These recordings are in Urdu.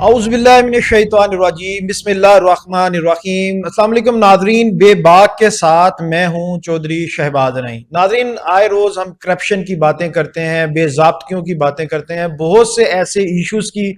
اعوذ باللہ من الشیطان الرجیم بسم اللہ الرحمن الرحیم۔ السلام علیکم ناظرین، بے باک کے ساتھ میں ہوں چودھری شہباز نعیم۔ ناظرین، آئے روز ہم کرپشن کی باتیں کرتے ہیں، بے ضابطگیوں کی باتیں کرتے ہیں، بہت سے ایسے ایشوز کی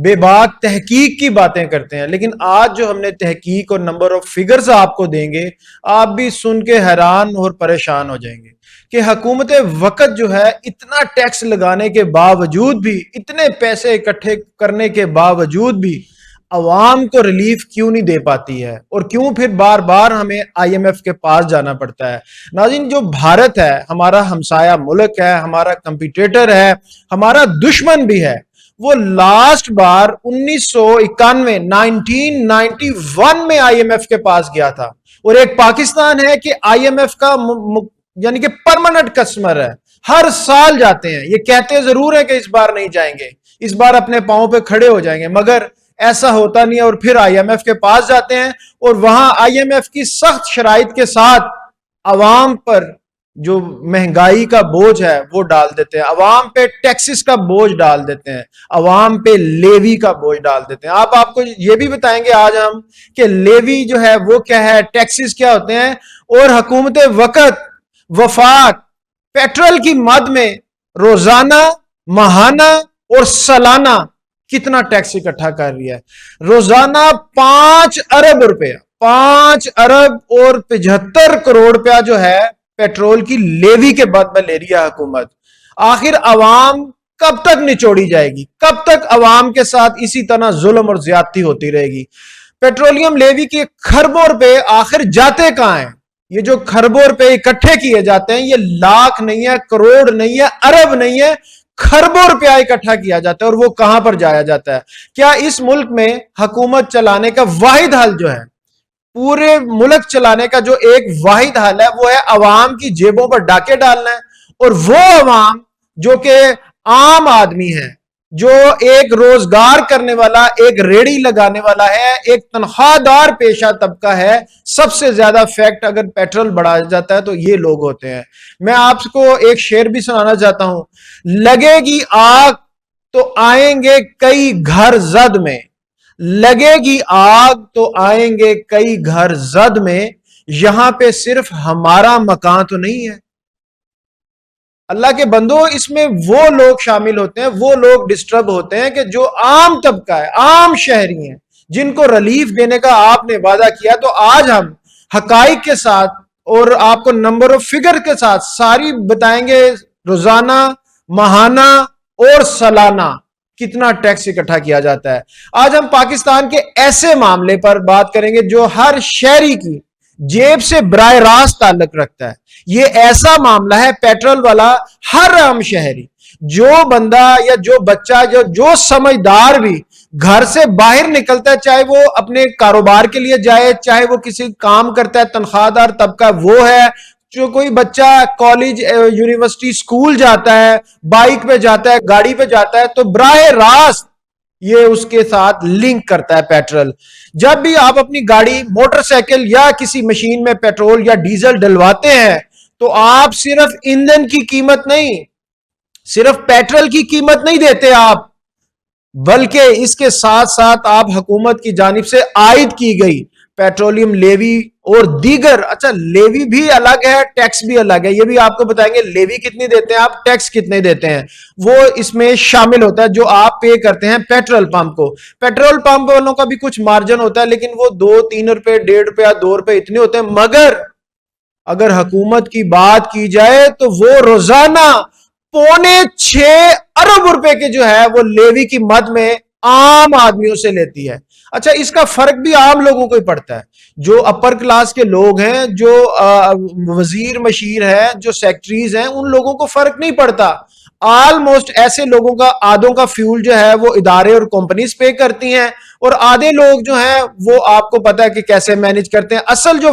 بے باک تحقیق کی باتیں کرتے ہیں، لیکن آج جو ہم نے تحقیق اور نمبر آف فگرز آپ کو دیں گے، آپ بھی سن کے حیران اور پریشان ہو جائیں گے کہ حکومت وقت جو ہے اتنا ٹیکس لگانے کے باوجود بھی، اتنے پیسے اکٹھے کرنے کے باوجود بھی عوام کو ریلیف کیوں نہیں دے پاتی ہے، اور کیوں پھر بار بار ہمیں آئی ایم ایف کے پاس جانا پڑتا ہے۔ ناظرین، جو بھارت ہے، ہمارا ہمسایہ ملک ہے، ہمارا کمپیٹیٹر ہے، ہمارا دشمن بھی ہے، وہ لاسٹ بار 1991 میں آئی ایم ایف کے پاس گیا تھا، اور ایک پاکستان ہے کہ آئی ایم ایف کا یعنی کہ پرماننٹ کسٹمر ہے، ہر سال جاتے ہیں۔ یہ کہتے ضرور ہے کہ اس بار نہیں جائیں گے، اس بار اپنے پاؤں پہ کھڑے ہو جائیں گے، مگر ایسا ہوتا نہیں ہے، اور پھر آئی ایم ایف کے پاس جاتے ہیں، اور وہاں آئی ایم ایف کی سخت شرائط کے ساتھ عوام پر جو مہنگائی کا بوجھ ہے وہ ڈال دیتے ہیں، عوام پہ ٹیکسز کا بوجھ ڈال دیتے ہیں، عوام پہ لیوی کا بوجھ ڈال دیتے ہیں۔ آپ کو یہ بھی بتائیں گے آج ہم کہ لیوی جو ہے وہ کیا ہے، ٹیکسز کیا ہوتے ہیں، اور حکومت وقت وفاق پیٹرول کی مد میں روزانہ، ماہانہ اور سالانہ کتنا ٹیکس اکٹھا کر رہی ہے۔ روزانہ 5 ارب روپے، 5 ارب اور 75 کروڑ روپیہ جو ہے پیٹرول کی لیوی کے بعد میں لے رہی ہے حکومت۔ آخر عوام کب تک نچوڑی جائے گی؟ کب تک عوام کے ساتھ اسی طرح ظلم اور زیادتی ہوتی رہے گی؟ پیٹرولیم لیوی کے کھربوں روپے آخر جاتے کہاں ہیں؟ یہ جو کھربوں روپے اکٹھے کیے جاتے ہیں، یہ لاکھ نہیں ہے، کروڑ نہیں ہے، ارب نہیں ہے، کھربوں روپیہ اکٹھا کیا جاتا ہے، اور وہ کہاں پر جایا جاتا ہے؟ کیا اس ملک میں حکومت چلانے کا واحد حل جو ہے، پورے ملک چلانے کا جو ایک واحد حل ہے، وہ ہے عوام کی جیبوں پر ڈاکے ڈالنا ہے؟ اور وہ عوام جو کہ عام آدمی ہے، جو ایک روزگار کرنے والا، ایک ریڑی لگانے والا ہے، ایک تنخواہ دار پیشہ طبقہ ہے، سب سے زیادہ فیکٹ اگر پیٹرول بڑھا جاتا ہے تو یہ لوگ ہوتے ہیں۔ میں آپ کو ایک شعر بھی سنانا چاہتا ہوں: لگے گی آگ تو آئیں گے کئی گھر زد میں، لگے گی آگ تو آئیں گے کئی گھر زد میں، یہاں پہ صرف ہمارا مکان تو نہیں ہے۔ اللہ کے بندو، اس میں وہ لوگ شامل ہوتے ہیں، وہ لوگ ڈسٹرب ہوتے ہیں کہ جو عام طبقہ ہے، عام شہری ہیں، جن کو ریلیف دینے کا آپ نے وعدہ کیا۔ تو آج ہم حقائق کے ساتھ اور آپ کو نمبر آف فگر کے ساتھ ساری بتائیں گے، روزانہ، ماہانہ اور سالانہ کتنا ٹیکس اکٹھا کیا جاتا ہے۔ آج ہم پاکستان کے ایسے معاملے پر بات کریں گے جو ہر شہری کی جیب سے براہ راست تعلق رکھتا ہے۔ یہ ایسا معاملہ ہے پیٹرول والا، ہر عام شہری، جو بندہ یا جو بچہ جو سمجھدار بھی گھر سے باہر نکلتا ہے، چاہے وہ اپنے کاروبار کے لیے جائے، چاہے وہ کسی کام کرتا ہے، تنخواہ دار طبقہ وہ ہے، جو کوئی بچہ کالج، یونیورسٹی، سکول جاتا ہے، بائک پہ جاتا ہے، گاڑی پہ جاتا ہے، تو براہ راست یہ اس کے ساتھ لنک کرتا ہے پیٹرول۔ جب بھی آپ اپنی گاڑی، موٹر سائیکل یا کسی مشین میں پیٹرول یا ڈیزل ڈلواتے ہیں تو آپ صرف ایندھن کی قیمت نہیں، صرف پیٹرول کی قیمت نہیں دیتے آپ، بلکہ اس کے ساتھ ساتھ آپ حکومت کی جانب سے عائد کی گئی پیٹرولیم لیوی اور دیگر، اچھا لیوی بھی الگ ہے، ٹیکس بھی الگ ہے، یہ بھی آپ کو بتائیں گے لیوی کتنی دیتے ہیں آپ، ٹیکس کتنے دیتے ہیں، وہ اس میں شامل ہوتا ہے جو آپ پے کرتے ہیں پیٹرول پمپ کو۔ پیٹرول پمپ والوں کا بھی کچھ مارجن ہوتا ہے، لیکن وہ 2-3 روپے، 1.5 روپیہ، 2 روپے اتنے ہوتے ہیں، مگر اگر حکومت کی بات کی جائے تو وہ روزانہ 6.25 ارب روپے کے جو ہے وہ لیوی کی مد میں عام آدمیوں سے لیتی ہے۔ اچھا، اس کا فرق بھی عام لوگوں کو ہی پڑتا ہے، جو اپر کلاس کے لوگ ہیں، جو وزیر مشیر ہیں، جو سیکٹریز ہیں، ان لوگوں کو فرق نہیں پڑتا۔ آلموسٹ ایسے لوگوں کا آدھوں کا فیول جو ہے وہ ادارے اور کمپنیز پے کرتی ہیں، اور آدھے لوگ جو ہیں وہ آپ کو پتا ہے کہ کیسے مینج کرتے ہیں۔ اصل جو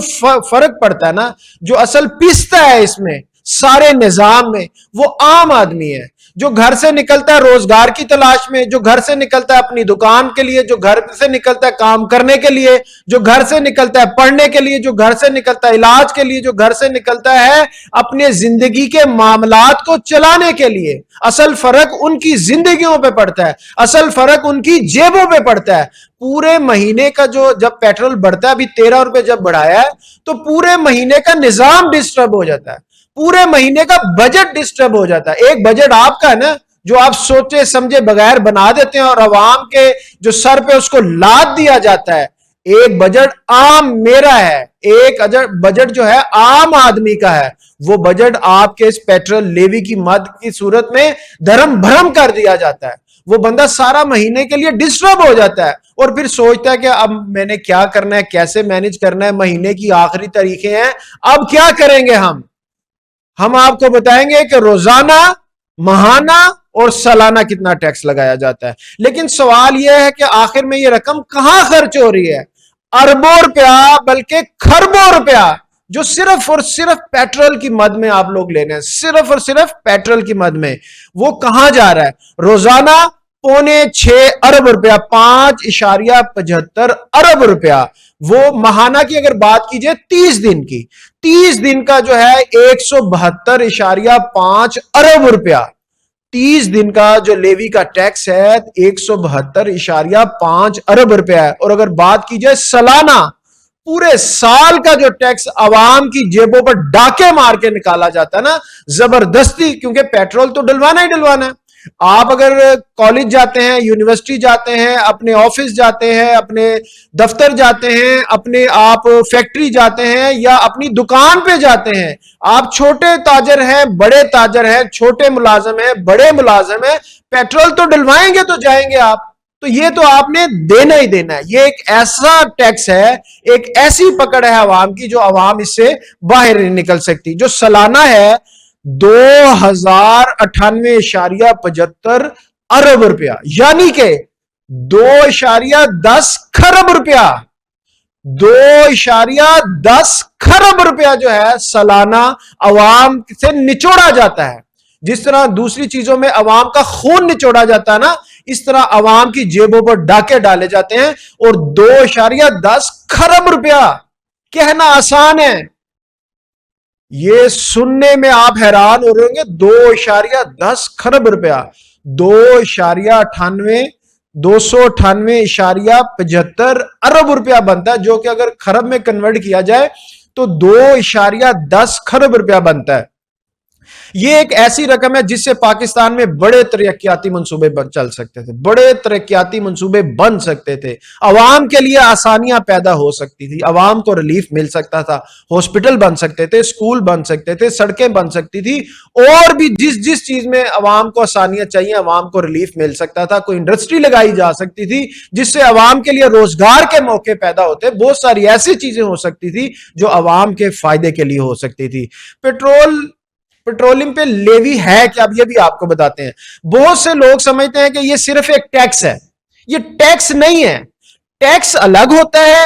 فرق پڑتا ہے نا، جو اصل پستا ہے اس میں، سارے نظام میں، وہ عام آدمی ہے جو گھر سے نکلتا ہے روزگار کی تلاش میں، جو گھر سے نکلتا ہے اپنی دکان کے لیے، جو گھر سے نکلتا ہے کام کرنے کے لیے، جو گھر سے نکلتا ہے پڑھنے کے لیے، جو گھر سے نکلتا ہے علاج کے لیے، جو گھر سے نکلتا ہے اپنے زندگی کے معاملات کو چلانے کے لیے۔ اصل فرق ان کی زندگیوں پہ پڑتا ہے، اصل فرق ان کی جیبوں پہ پڑتا ہے۔ پورے مہینے کا جو جب پیٹرول بڑھتا ہے، ابھی 13 روپے جب بڑھایا ہے تو پورے مہینے کا نظام ڈسٹرب ہو جاتا ہے، پورے مہینے کا بجٹ ڈسٹرب ہو جاتا ہے۔ ایک بجٹ آپ کا ہے نا جو آپ سوچے سمجھے بغیر بنا دیتے ہیں اور عوام کے جو سر پہ اس کو لاد دیا جاتا ہے۔ ایک بجٹ عام میرا ہے، ایک بجٹ جو ہے عام آدمی کا ہے، وہ بجٹ آپ کے اس پیٹرول لیوی کی مد کی صورت میں دھرم بھرم کر دیا جاتا ہے۔ وہ بندہ سارا مہینے کے لیے ڈسٹرب ہو جاتا ہے اور پھر سوچتا ہے کہ اب میں نے کیا کرنا ہے، کیسے مینج کرنا ہے، مہینے کی آخری تاریخیں ہیں، اب کیا کریں گے ہم آپ کو بتائیں گے کہ روزانہ، ماہانہ اور سالانہ کتنا ٹیکس لگایا جاتا ہے۔ لیکن سوال یہ ہے کہ آخر میں یہ رقم کہاں خرچ ہو رہی ہے؟ اربوں روپیہ بلکہ خربوں روپیہ جو صرف اور صرف پیٹرول کی مد میں آپ لوگ لینے ہیں، صرف اور صرف پیٹرول کی مد میں، وہ کہاں جا رہا ہے؟ روزانہ 6.25 ارب روپیہ، 5.75 ارب روپیہ۔ وہ ماہانہ کی اگر بات کیجئے 30 دن کی، 30 دن کا جو ہے 172.5 ارب روپیہ، 30 دن کا جو لیوی کا ٹیکس ہے 172.5 ارب روپیہ ہے۔ اور اگر بات کی جائے سالانہ، پورے سال کا جو ٹیکس عوام کی جیبوں پر ڈاکے مار کے نکالا جاتا ہے نا زبردستی، کیونکہ پیٹرول تو ڈلوانا ہی ڈلوانا ہے۔ آپ اگر کالج جاتے ہیں، یونیورسٹی جاتے ہیں، اپنے آفس جاتے ہیں، اپنے دفتر جاتے ہیں، اپنے آپ فیکٹری جاتے ہیں یا اپنی دکان پہ جاتے ہیں، آپ چھوٹے تاجر ہیں، بڑے تاجر ہیں، چھوٹے ملازم ہیں، بڑے ملازم ہیں، پیٹرول تو ڈلوائیں گے تو جائیں گے آپ، تو یہ تو آپ نے دینا ہی دینا ہے۔ یہ ایک ایسا ٹیکس ہے، ایک ایسی پکڑ ہے عوام کی جو عوام اس سے باہر نہیں نکل سکتی۔ جو سالانہ ہے 2098.75 ارب روپیہ، یعنی کہ 2.10 خرب روپیہ، 2.10 خرب روپیہ جو ہے سالانہ عوام سے نچوڑا جاتا ہے۔ جس طرح دوسری چیزوں میں عوام کا خون نچوڑا جاتا ہے نا، اس طرح عوام کی جیبوں پر ڈاکے ڈالے جاتے ہیں۔ اور 2.10 خرب روپیہ کہنا آسان ہے، یہ سننے میں آپ حیران ہو رہے ہوں گے۔ 2.10 خرب روپیہ 298.75 ارب روپیہ بنتا ہے، جو کہ اگر خرب میں کنورٹ کیا جائے تو 2.10 خرب روپیہ بنتا ہے۔ یہ ایک ایسی رقم ہے جس سے پاکستان میں بڑے ترقیاتی منصوبے چل سکتے تھے، بڑے ترقیاتی منصوبے بن سکتے تھے، عوام کے لیے آسانیاں پیدا ہو سکتی تھی، عوام کو ریلیف مل سکتا تھا، ہاسپٹل بن سکتے تھے، اسکول بن سکتے تھے، سڑکیں بن سکتی تھی، اور بھی جس چیز میں عوام کو آسانیاں چاہیے عوام کو ریلیف مل سکتا تھا، کوئی انڈسٹری لگائی جا سکتی تھی جس سے عوام کے لیے روزگار کے موقع پیدا ہوتے، بہت ساری ایسی چیزیں ہو سکتی تھی جو عوام کے فائدے کے لیے ہو سکتی تھی۔ پیٹرولیم پہ لیوی ہے کہ اب یہ بھی آپ کو بتاتے ہیں۔ بہت سے لوگ سمجھتے ہیں کہ یہ صرف ایک ٹیکس ہے، یہ ٹیکس نہیں ہے، ٹیکس الگ ہوتا ہے،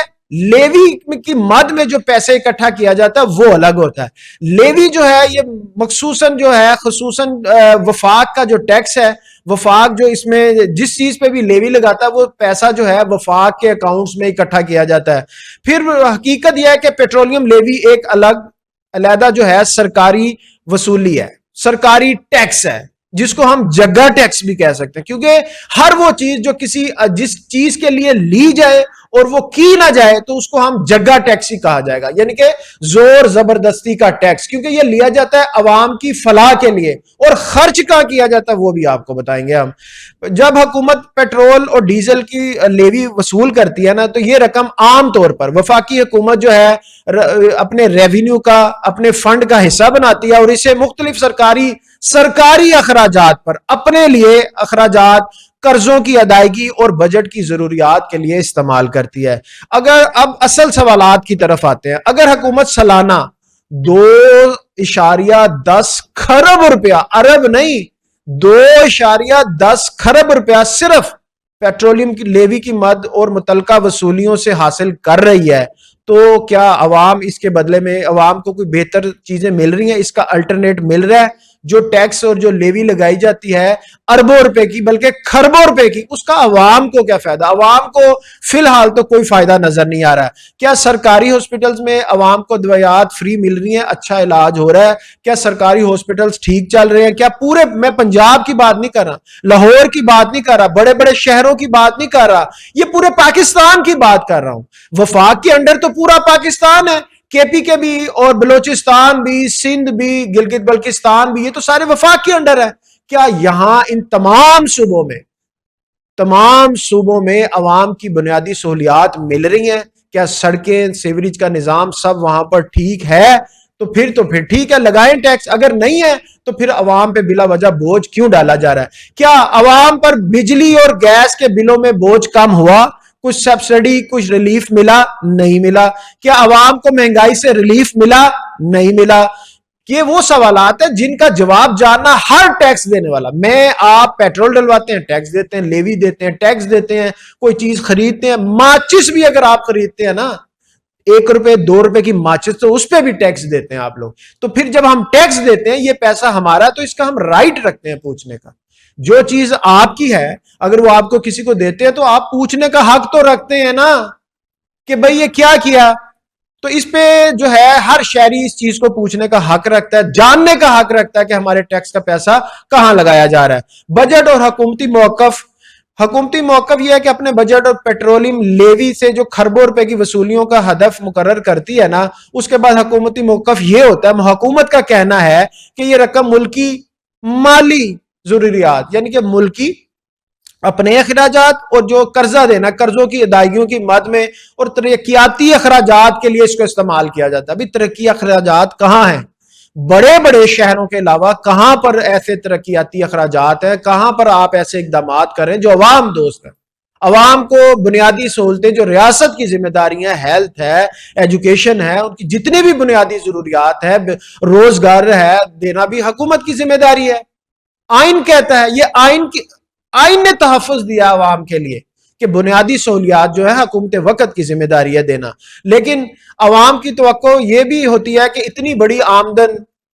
لیوی کی مد میں جو پیسے اکٹھا کیا جاتا ہے وہ الگ ہوتا ہے۔ لیوی جو ہے یہ مخصوصاً جو ہے خصوصاً وفاق کا جو ٹیکس ہے، وفاق جو اس میں جس چیز پہ بھی لیوی لگاتا ہے وہ پیسہ جو ہے وفاق کے اکاؤنٹس میں اکٹھا کیا جاتا ہے۔ پھر حقیقت یہ ہے کہ پیٹرولیم لیوی ایک علیحدہ جو ہے سرکاری وصولی ہے، سرکاری ٹیکس ہے، جس کو ہم جگہ ٹیکس بھی کہہ سکتے ہیں، کیونکہ ہر وہ چیز جو جس چیز کے لیے لی جائے اور وہ کی نہ جائے تو اس کو ہم جگہ ٹیکس ہی کہا جائے گا، یعنی کہ زور زبردستی کا ٹیکس، کیونکہ یہ لیا جاتا ہے عوام کی فلاح کے لیے، اور خرچ کہاں کیا جاتا ہے وہ بھی آپ کو بتائیں گے ہم۔ جب حکومت پیٹرول اور ڈیزل کی لیوی وصول کرتی ہے نا تو یہ رقم عام طور پر وفاقی حکومت جو ہے اپنے ریونیو کا، اپنے فنڈ کا حصہ بناتی ہے اور اسے مختلف سرکاری اخراجات پر، اپنے لیے اخراجات، قرضوں کی ادائیگی اور بجٹ کی ضروریات کے لیے استعمال کرتی ہے۔ اگر اب اصل سوالات کی طرف آتے ہیں، اگر حکومت سالانہ 2.10 خرب روپیہ، ارب نہیں، 2.10 خرب روپیہ صرف پیٹرولیم کی لیوی کی مد اور متعلقہ وصولیوں سے حاصل کر رہی ہے تو کیا عوام اس کے بدلے میں عوام کو کوئی بہتر چیزیں مل رہی ہیں؟ اس کا الٹرنیٹ مل رہا ہے؟ جو ٹیکس اور جو لیوی لگائی جاتی ہے اربوں روپے کی بلکہ کھربوں روپے کی، اس کا عوام کو کیا فائدہ؟ عوام کو فی الحال تو کوئی فائدہ نظر نہیں آ رہا ہے۔ کیا سرکاری ہاسپٹلز میں عوام کو دوائیات فری مل رہی ہیں؟ اچھا علاج ہو رہا ہے؟ کیا سرکاری ہاسپٹلز ٹھیک چل رہے ہیں؟ کیا پورے، میں پنجاب کی بات نہیں کر رہا، لاہور کی بات نہیں کر رہا، بڑے بڑے شہروں کی بات نہیں کر رہا، یہ پورے پاکستان کی بات کر رہا ہوں۔ وفاق کے انڈر تو پورا پاکستان ہے، کے پی کے بھی اور بلوچستان بھی، سندھ بھی، گلگت بلتستان بھی، یہ تو سارے وفاق کے انڈر ہے۔ کیا یہاں ان تمام صوبوں میں عوام کی بنیادی سہولیات مل رہی ہیں؟ کیا سڑکیں، سیوریج کا نظام سب وہاں پر ٹھیک ہے؟ تو پھر ٹھیک ہے، لگائیں ٹیکس۔ اگر نہیں ہے تو پھر عوام پہ بلا وجہ بوجھ کیوں ڈالا جا رہا ہے؟ کیا عوام پر بجلی اور گیس کے بلوں میں بوجھ کم ہوا؟ کچھ سبسڈی، کچھ ریلیف ملا؟ نہیں ملا۔ کیا عوام کو مہنگائی سے ریلیف ملا؟ نہیں ملا۔ یہ وہ سوالات ہیں جن کا جواب جاننا ہر ٹیکس دینے والا۔ میں آپ پیٹرول ڈلواتے ہیں ٹیکس دیتے ہیں، لیوی دیتے ہیں ٹیکس دیتے ہیں، کوئی چیز خریدتے ہیں، ماچس بھی اگر آپ خریدتے ہیں نا، 1 روپے 2 روپے کی ماچس، تو اس پہ بھی ٹیکس دیتے ہیں آپ لوگ۔ تو پھر جب ہم ٹیکس دیتے ہیں، یہ پیسہ ہمارا ہے، تو اس کا ہم رائٹ رکھتے ہیں پوچھنے کا۔ جو چیز آپ کی ہے اگر وہ آپ کو کسی کو دیتے ہیں تو آپ پوچھنے کا حق تو رکھتے ہیں نا کہ بھئی یہ کیا کیا؟ تو اس پہ جو ہے ہر شہری اس چیز کو پوچھنے کا حق رکھتا ہے، جاننے کا حق رکھتا ہے کہ ہمارے ٹیکس کا پیسہ کہاں لگایا جا رہا ہے۔ بجٹ اور حکومتی موقف یہ ہے کہ اپنے بجٹ اور پیٹرولیم لیوی سے جو کھربوں روپے کی وصولیوں کا ہدف مقرر کرتی ہے نا، اس کے بعد حکومتی موقف یہ ہوتا ہے، حکومت کا کہنا ہے کہ یہ رقم ملکی مالی ضروریات یعنی کہ ملکی اپنے اخراجات اور جو قرضہ دینا، قرضوں کی ادائیگیوں کی مد میں اور ترقیاتی اخراجات کے لیے اس کو استعمال کیا جاتا ہے۔ ابھی ترقی اخراجات کہاں ہیں؟ بڑے بڑے شہروں کے علاوہ کہاں پر ایسے ترقیاتی اخراجات ہیں؟ کہاں پر آپ ایسے اقدامات کریں جو عوام دوست ہیں؟ عوام کو بنیادی سہولتیں جو ریاست کی ذمہ داریاں، ہیلتھ ہے، ایجوکیشن ہے، ان کی جتنی بھی بنیادی ضروریات ہے، روزگار ہے، دینا بھی حکومت کی ذمہ داری ہے۔ آئین کہتا ہے، یہ آئین نے تحفظ دیا عوام کے لیے کہ بنیادی سہولیات جو ہے حکومت وقت کی ذمہ داری ہے دینا، لیکن عوام کی توقع یہ بھی ہوتی ہے کہ اتنی بڑی آمدن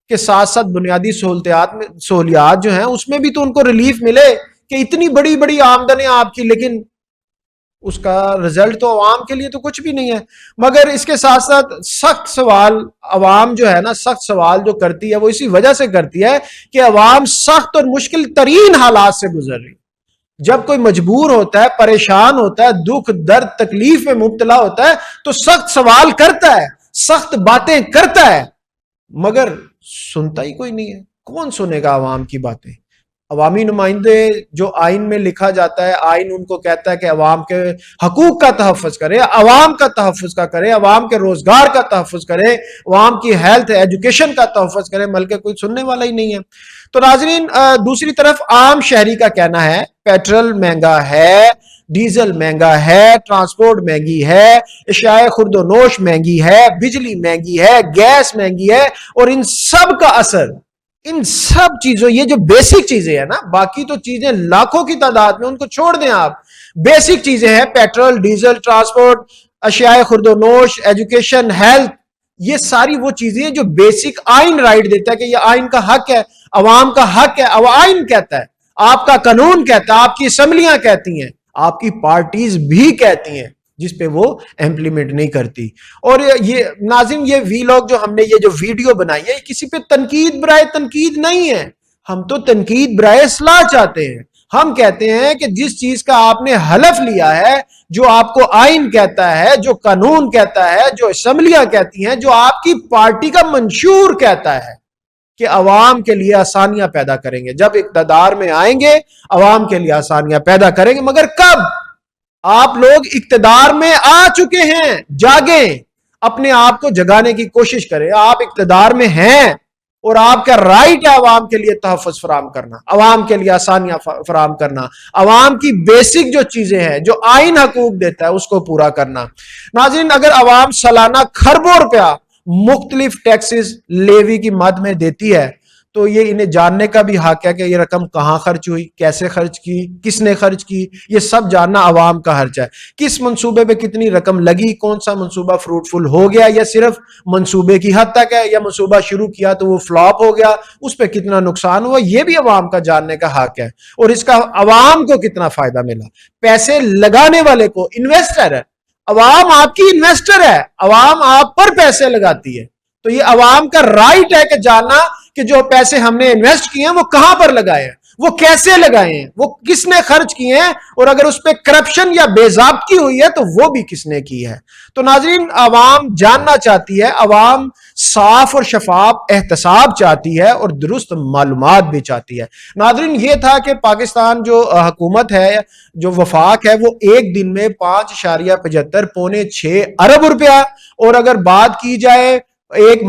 کے ساتھ ساتھ بنیادی سہولیات جو ہیں اس میں بھی تو ان کو ریلیف ملے، کہ اتنی بڑی بڑی آمدنیں آپ کی لیکن اس کا رزلٹ تو عوام کے لیے تو کچھ بھی نہیں ہے۔ مگر اس کے ساتھ ساتھ سخت سوال عوام جو ہے نا، سخت سوال جو کرتی ہے وہ اسی وجہ سے کرتی ہے کہ عوام سخت اور مشکل ترین حالات سے گزر رہی ہے۔ جب کوئی مجبور ہوتا ہے، پریشان ہوتا ہے، دکھ درد تکلیف میں مبتلا ہوتا ہے تو سخت سوال کرتا ہے، سخت باتیں کرتا ہے، مگر سنتا ہی کوئی نہیں ہے۔ کون سنے گا عوام کی باتیں؟ عوامی نمائندے جو آئین میں لکھا جاتا ہے، آئین ان کو کہتا ہے کہ عوام کے حقوق کا تحفظ کرے، عوام کا تحفظ کا کرے، عوام کے روزگار کا تحفظ کرے، عوام کی ہیلتھ ایجوکیشن کا تحفظ کرے، بلکہ کوئی سننے والا ہی نہیں ہے۔ تو ناظرین، دوسری طرف عام شہری کا کہنا ہے پیٹرول مہنگا ہے، ڈیزل مہنگا ہے، ٹرانسپورٹ مہنگی ہے، اشیاء خورد و نوش مہنگی ہے، بجلی مہنگی ہے، گیس مہنگی ہے، اور ان سب کا اثر، ان سب چیزوں، یہ جو بیسک چیزیں ہیں نا، باقی تو چیزیں لاکھوں کی تعداد میں، ان کو چھوڑ دیں آپ، بیسک چیزیں ہیں پیٹرول، ڈیزل، ٹرانسپورٹ، اشیاء خورد و نوش، ایجوکیشن، ہیلتھ، یہ ساری وہ چیزیں ہیں جو بیسک آئین رائٹ دیتا ہے کہ یہ آئین کا حق ہے، عوام کا حق ہے، آئین کہتا ہے، آپ کا قانون کہتا ہے، آپ کی اسمبلیاں کہتی ہیں، آپ کی پارٹیز بھی کہتی ہیں، جس پہ وہ امپلیمنٹ نہیں کرتی۔ اور یہ ناظرین، یہ ویلاگ جو ہم نے، یہ جو ویڈیو بنائی ہے، کسی پہ تنقید برائے تنقید نہیں ہے، ہم تو تنقید برائے اصلاح چاہتے ہیں۔ ہم کہتے ہیں کہ جس چیز کا آپ نے حلف لیا ہے، جو آپ کو آئین کہتا ہے، جو قانون کہتا ہے، جو اسمبلیاں کہتی ہیں، جو آپ کی پارٹی کا منشور کہتا ہے کہ عوام کے لیے آسانیاں پیدا کریں گے، جب اقتدار میں آئیں گے عوام کے لیے آسانیاں پیدا کریں گے، مگر کب؟ آپ لوگ اقتدار میں آ چکے ہیں، جاگیں، اپنے آپ کو جگانے کی کوشش کریں۔ آپ اقتدار میں ہیں اور آپ کا رائٹ ہے عوام کے لیے تحفظ فراہم کرنا، عوام کے لیے آسانیاں فراہم کرنا، عوام کی بیسک جو چیزیں ہیں جو آئین حقوق دیتا ہے اس کو پورا کرنا۔ ناظرین، اگر عوام سالانہ کھربوں روپیہ مختلف ٹیکسز لیوی کی مد میں دیتی ہے تو یہ انہیں جاننے کا بھی حق ہے کہ یہ رقم کہاں خرچ ہوئی, کیسے خرچ کی, کس نے خرچ کی, یہ سب جاننا عوام کا حرج ہے. کس منصوبے پہ کتنی رقم لگی, کون سا منصوبہ فروٹفل ہو گیا یا صرف منصوبے کی حد تک ہے, یا منصوبہ شروع کیا تو وہ فلاپ ہو گیا, اس پہ کتنا نقصان ہوا, یہ بھی عوام کا جاننے کا حق ہے. اور اس کا عوام کو کتنا فائدہ ملا. پیسے لگانے والے کو انویسٹر ہے, عوام آپ کی انویسٹر ہے, عوام آپ پر پیسے لگاتی ہے, تو یہ عوام کا رائٹ ہے کہ جاننا کہ جو پیسے ہم نے انویسٹ کیے ہیں وہ کہاں پر لگائے ہیں, وہ کیسے لگائے ہیں, وہ کس نے خرچ کیے ہیں, اور اگر اس پہ کرپشن یا بے ضابطگی ہوئی ہے تو وہ بھی کس نے کی ہے. تو ناظرین, عوام جاننا چاہتی ہے, عوام صاف اور شفاف احتساب چاہتی ہے اور درست معلومات بھی چاہتی ہے. ناظرین, یہ تھا کہ پاکستان جو حکومت ہے, جو وفاق ہے, وہ ایک دن میں 5.75 پونے 6 ارب روپیہ, اور اگر بات کی جائے ایک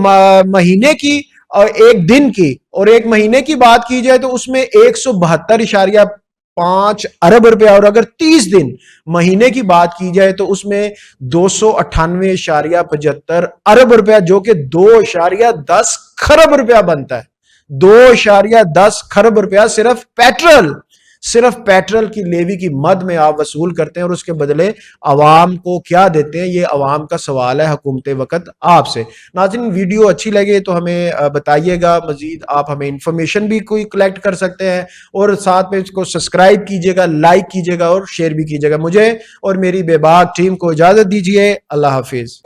مہینے کی اور ایک دن کی اور ایک مہینے کی بات کی جائے تو اس میں 172.5 ارب روپیہ, اور اگر 30 دن مہینے کی بات کی جائے تو اس میں 298.75 ارب روپیہ, جو کہ 2.10 خرب روپیہ بنتا ہے. 2.10 خرب روپیہ صرف پیٹرول کی لیوی کی مد میں آپ وصول کرتے ہیں, اور اس کے بدلے عوام کو کیا دیتے ہیں, یہ عوام کا سوال ہے حکومت وقت آپ سے. ناظرین, ویڈیو اچھی لگے تو ہمیں بتائیے گا, مزید آپ ہمیں انفارمیشن بھی کوئی کلیکٹ کر سکتے ہیں, اور ساتھ میں اس کو سبسکرائب کیجیے گا, لائک کیجیے گا اور شیئر بھی کیجیے گا. مجھے اور میری بے باک ٹیم کو اجازت دیجیے. اللہ حافظ.